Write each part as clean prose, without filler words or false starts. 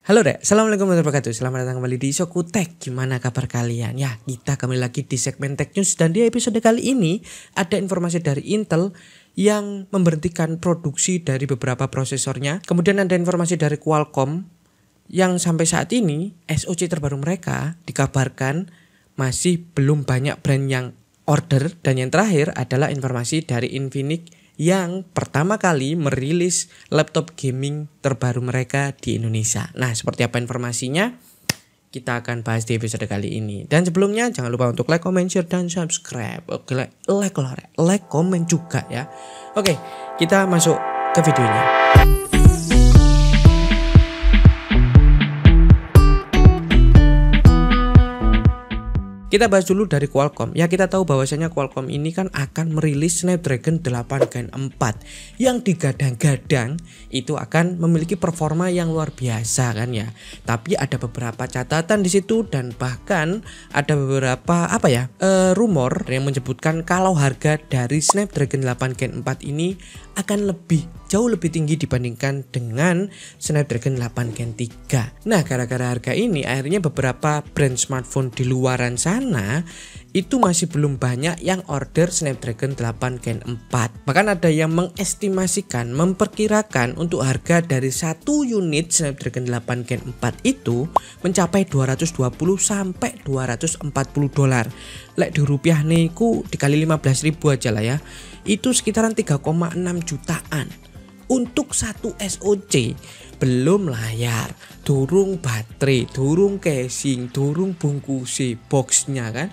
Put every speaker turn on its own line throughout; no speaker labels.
Halo Dek, Assalamualaikum warahmatullahi wabarakatuh. Selamat datang kembali di Shoku Tech. Gimana kabar kalian? Ya, kita kembali lagi di segmen Tech News. Dan di episode kali ini ada informasi dari Intel yang memberhentikan produksi dari beberapa prosesornya. Kemudian ada informasi dari Qualcomm yang sampai saat ini SoC terbaru mereka dikabarkan masih belum banyak brand yang order. Dan yang terakhir adalah informasi dari Infinix yang pertama kali merilis laptop gaming terbaru mereka di Indonesia. Nah, seperti apa informasinya? Kita akan bahas di episode kali ini. Dan sebelumnya jangan lupa untuk like, comment, share, dan subscribe. Oke, like, comment juga ya. Oke, kita masuk ke videonya. Kita bahas dulu dari Qualcomm. Ya, kita tahu bahwasanya Qualcomm ini kan akan merilis Snapdragon 8 Gen 4 yang digadang-gadang itu akan memiliki performa yang luar biasa kan ya. Tapi ada beberapa catatan di situ dan bahkan ada beberapa rumor yang menyebutkan kalau harga dari Snapdragon 8 Gen 4 ini akan jauh lebih tinggi dibandingkan dengan Snapdragon 8 Gen 3. Nah, gara-gara harga ini akhirnya beberapa brand smartphone di luaran sana itu masih belum banyak yang order Snapdragon 8 Gen 4. Bahkan ada yang mengestimasikan, memperkirakan untuk harga dari satu unit Snapdragon 8 Gen 4 itu mencapai 220 sampai 240 dolar. Lek di rupiah niku dikali 15.000 aja lah ya. Itu sekitaran 3,6 jutaan untuk satu SoC. Belum layar, durung baterai, durung casing, durung bungkusi boxnya kan.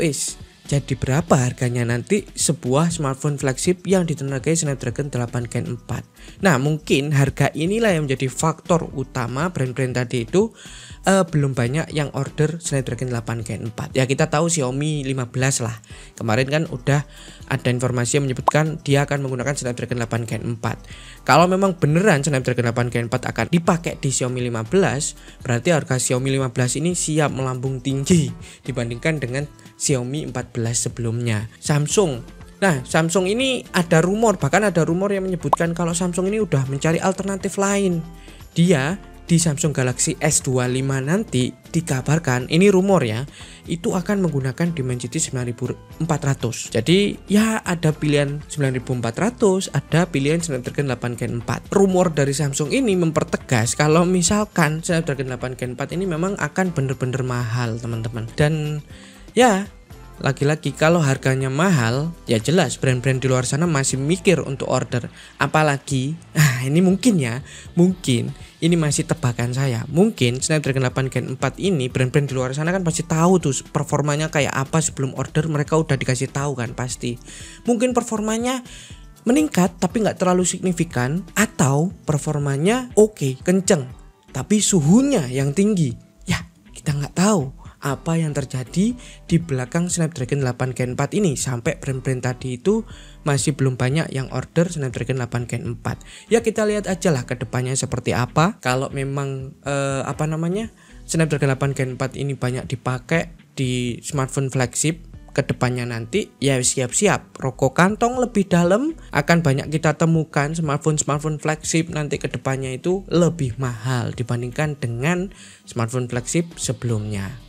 Wis, jadi berapa harganya nanti sebuah smartphone flagship yang ditenagai Snapdragon 8 Gen 4. Nah, mungkin harga inilah yang menjadi faktor utama brand-brand tadi itu belum banyak yang order Snapdragon 8 Gen 4. Ya, kita tahu Xiaomi 15 lah. Kemarin kan udah ada informasi yang menyebutkan dia akan menggunakan Snapdragon 8 Gen 4. Kalau memang beneran Snapdragon 8 Gen 4 akan dipakai di Xiaomi 15, berarti harga Xiaomi 15 ini siap melambung tinggi dibandingkan dengan Xiaomi 14 sebelumnya. Samsung ini ada rumor, bahkan ada rumor yang menyebutkan kalau Samsung ini udah mencari alternatif lain. Dia di Samsung Galaxy S25 nanti dikabarkan, ini rumor ya, itu akan menggunakan Dimensity 9400. Jadi ya ada pilihan 9400, ada pilihan Snapdragon 8 Gen 4. Rumor dari Samsung ini mempertegas kalau misalkan Snapdragon 8 Gen 4 ini memang akan bener-bener mahal teman-teman. Dan ya lagi-lagi kalau harganya mahal, ya jelas brand-brand di luar sana masih mikir untuk order. Apalagi, ini mungkin ini masih tebakan saya. Mungkin Snapdragon 8 Gen 4 ini brand-brand di luar sana kan pasti tahu tuh performanya kayak apa sebelum order, mereka udah dikasih tahu kan pasti. Mungkin performanya meningkat tapi nggak terlalu signifikan, atau performanya oke, kenceng, tapi suhunya yang tinggi. Ya, kita nggak tahu apa yang terjadi di belakang Snapdragon 8 Gen 4 ini sampai brand-brand tadi itu masih belum banyak yang order Snapdragon 8 Gen 4. Ya, kita lihat aja lah ke depannya seperti apa. Kalau memang Snapdragon 8 Gen 4 ini banyak dipakai di smartphone flagship ke depannya nanti, ya siap-siap rokok kantong lebih dalam akan banyak kita temukan. Smartphone flagship nanti ke depannya itu lebih mahal dibandingkan dengan smartphone flagship sebelumnya.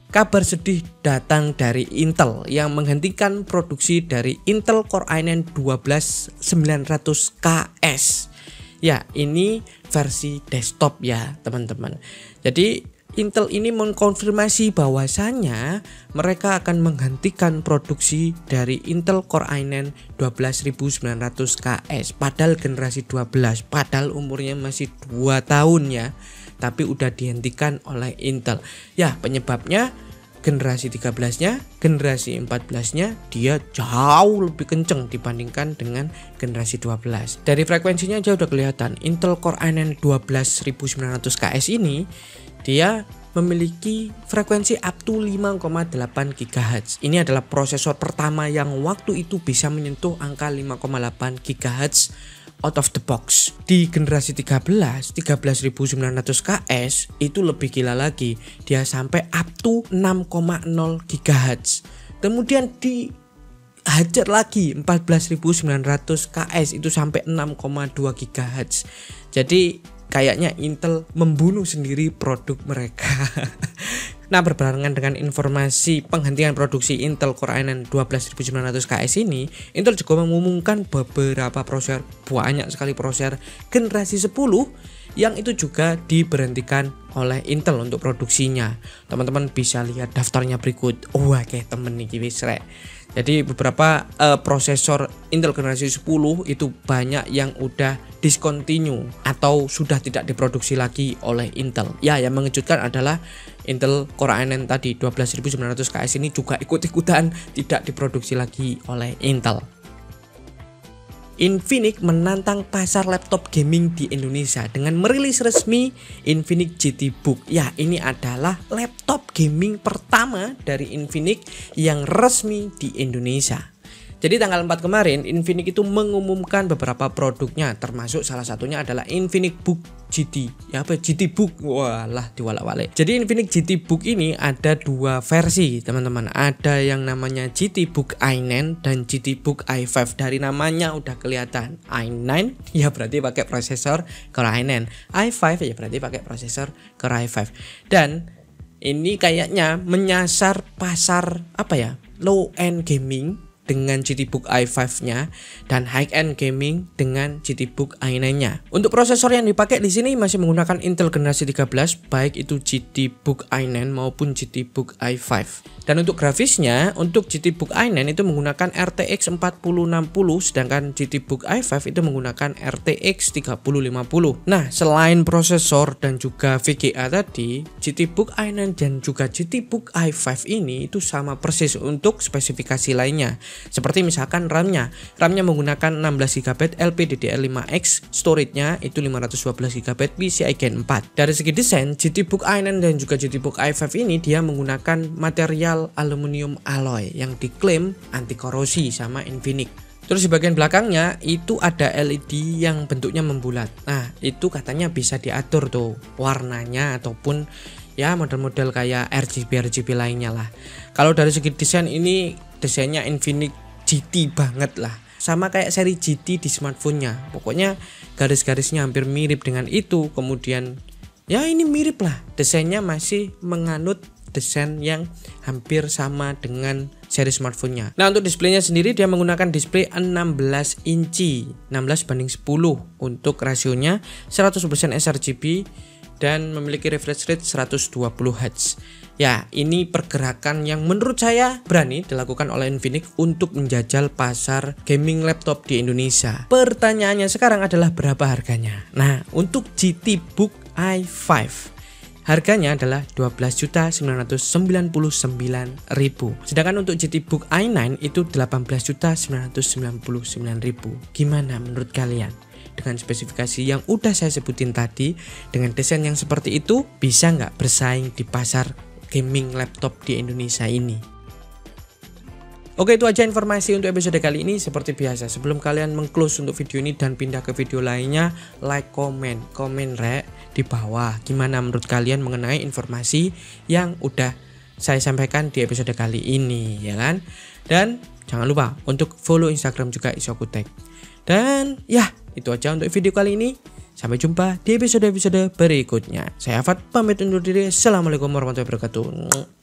Kabar sedih datang dari Intel yang menghentikan produksi dari Intel Core i9 12900KS. Ya, ini versi desktop ya teman-teman. Jadi Intel ini mengkonfirmasi bahwasanya mereka akan menghentikan produksi dari Intel Core i9 12900KS padahal generasi 12, padahal umurnya masih 2 tahun ya. Tapi udah dihentikan oleh Intel. Ya, penyebabnya generasi 13-nya, generasi 14-nya dia jauh lebih kenceng dibandingkan dengan generasi 12. Dari frekuensinya aja udah kelihatan. Intel Core i9 12900KS ini dia memiliki frekuensi up to 5,8 GHz. Ini adalah prosesor pertama yang waktu itu bisa menyentuh angka 5,8 GHz out of the box. Di generasi 13900KS itu lebih gila lagi, dia sampai up to 6,0 GHz. Kemudian dihajar lagi 14900KS itu sampai 6,2 GHz. Jadi kayaknya Intel membunuh sendiri produk mereka. Nah, berbarengan dengan informasi penghentian produksi Intel Core i9 12900KS ini, Intel juga mengumumkan beberapa prosesor, banyak sekali prosesor generasi 10 yang itu juga diberhentikan oleh Intel untuk produksinya. Teman-teman bisa lihat daftarnya berikut. Wah, kayak temen nih wis rek. Jadi beberapa prosesor Intel generasi 10 itu banyak yang udah discontinue atau sudah tidak diproduksi lagi oleh Intel. Ya, yang mengejutkan adalah Intel Core i9 tadi 12900KS ini juga ikut-ikutan tidak diproduksi lagi oleh Intel. Infinix menantang pasar laptop gaming di Indonesia dengan merilis resmi Infinix GT Book. Ya, ini adalah laptop gaming pertama dari Infinix yang resmi di Indonesia. Jadi tanggal 4 kemarin Infinix itu mengumumkan beberapa produknya, termasuk salah satunya adalah Infinix Book GT. Ya apa GT Book? Walah diwalak-walik. Jadi Infinix GT Book ini ada dua versi, teman-teman. Ada yang namanya GT Book i9 dan GT Book i5. Dari namanya udah kelihatan. i9 ya berarti pakai prosesor Core i9. i5 ya berarti pakai prosesor Core i5. Dan ini kayaknya menyasar pasar apa ya? Low end gaming dengan GT Book i5-nya dan high-end gaming dengan GT Book i9-nya. Untuk prosesor yang dipakai di sini masih menggunakan Intel generasi 13, baik itu GT Book i9 maupun GT Book i5. Dan untuk grafisnya, untuk GT Book i9 itu menggunakan RTX 4060, sedangkan GT Book i5 itu menggunakan RTX 3050. Nah, selain prosesor dan juga VGA tadi, GT Book i9 dan juga GT Book i5 ini itu sama persis untuk spesifikasi lainnya. Seperti misalkan RAM-nya menggunakan 16GB LPDDR5X, storage-nya itu 512GB PCIe Gen 4. Dari segi desain, GT Book i9 dan juga GT Book i5 ini dia menggunakan material aluminium alloy yang diklaim anti korosi sama Infinix. Terus di bagian belakangnya itu ada LED yang bentuknya membulat. Nah, itu katanya bisa diatur tuh warnanya ataupun ya model-model kayak RGB lainnya lah. Kalau dari segi desain ini desainnya Infinix GT banget lah, sama kayak seri GT di smartphone-nya. Pokoknya garis-garisnya hampir mirip dengan itu. Kemudian ya ini mirip lah, desainnya masih menganut desain yang hampir sama dengan seri smartphone-nya. Nah, untuk displaynya sendiri dia menggunakan display 16 inci 16:10 untuk rasionya 100% sRGB dan memiliki refresh rate 120Hz. Ya, ini pergerakan yang menurut saya berani dilakukan oleh Infinix untuk menjajal pasar gaming laptop di Indonesia. Pertanyaannya sekarang adalah berapa harganya? Nah, untuk GT Book i5 harganya adalah 12.999.000. Sedangkan untuk GT Book i9 itu 18.999.000. Gimana menurut kalian? Dengan spesifikasi yang udah saya sebutin tadi, dengan desain yang seperti itu, bisa nggak bersaing di pasar gaming laptop di Indonesia ini? Oke, itu aja informasi untuk episode kali ini. Seperti biasa, sebelum kalian meng-close untuk video ini dan pindah ke video lainnya, like, komen rek di bawah. Gimana menurut kalian mengenai informasi yang udah saya sampaikan di episode kali ini, ya kan? Dan jangan lupa untuk follow Instagram juga Isokutek. Dan ya, itu aja untuk video kali ini. Sampai jumpa di episode-episode berikutnya. Saya Afat pamit undur diri. Assalamualaikum warahmatullahi wabarakatuh.